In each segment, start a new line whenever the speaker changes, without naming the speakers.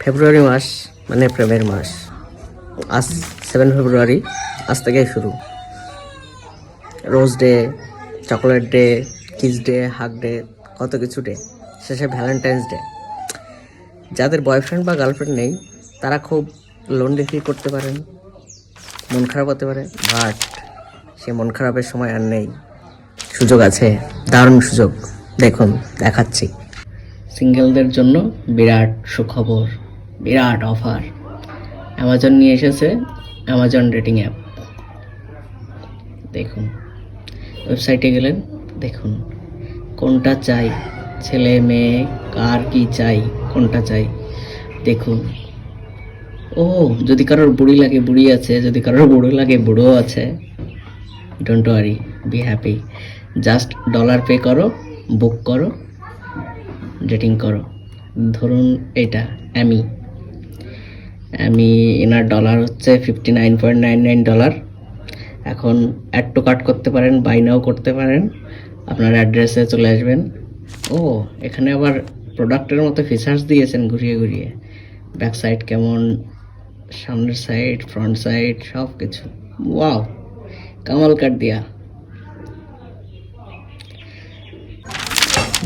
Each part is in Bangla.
ফেব্রুয়ারি মাস মানে প্রেমের মাস। আজ 7 ফেব্রুয়ারি, আজ থেকেই শুরু। Rose day, chocolate day, kiss day, hug day, কত কিছু ডে, শেষে ভ্যালেন্টাইন্স ডে। যাদের বয়ফ্রেন্ড বা গার্লফ্রেন্ড নেই তারা খুব লোনলি ফিল করতে পারেন, মন খারাপ হতে পারে, বাট সে মন খারাপের সময় আর নেই। সুযোগ আছে, দারুণ সুযোগ। দেখুন, দেখাচ্ছি। সিঙ্গেলদের জন্য বিরাট সুখবর, বিরাট অফার। অ্যামাজন নিয়ে এসেছে অ্যামাজন ডেটিং অ্যাপ। দেখুন, ওয়েবসাইটে গেলেন, দেখুন কোনটা চাই, ছেলে মেয়ে কার কি চাই, কোনটা চাই দেখুন। ও, যদি কারোর বুড়ি লাগে বুড়ি আছে, যদি কারোর বুড়ো লাগে বুড়ো আছে। Don't worry, be happy. Just dollar pay করো, বুক করো, ডেটিং করো। ধরুন এটা অ্যামি, এনার ডলার হচ্ছে $59.99। এখন অ্যাড টু কার্ট করতে পারেন, বাই নাও করতে পারেন, আপনার অ্যাড্রেসে চলে আসবেন। ও, এখানে আবার প্রোডাক্টের মতো ফিচার্স দিয়েছেন ঘুরিয়ে ঘুরিয়ে। ব্যাক সাইড কেমন, সামনের সাইড, ফ্রন্ট সাইড, সব কিছু। ওয়াও, কামাল কাট দিয়া।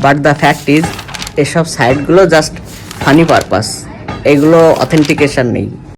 বাট দ্য ফ্যাক্ট ইজ, এসব সাইটগুলো জাস্ট ফানি পারপাস, এগুলো অথেন্টিকেশন নেই।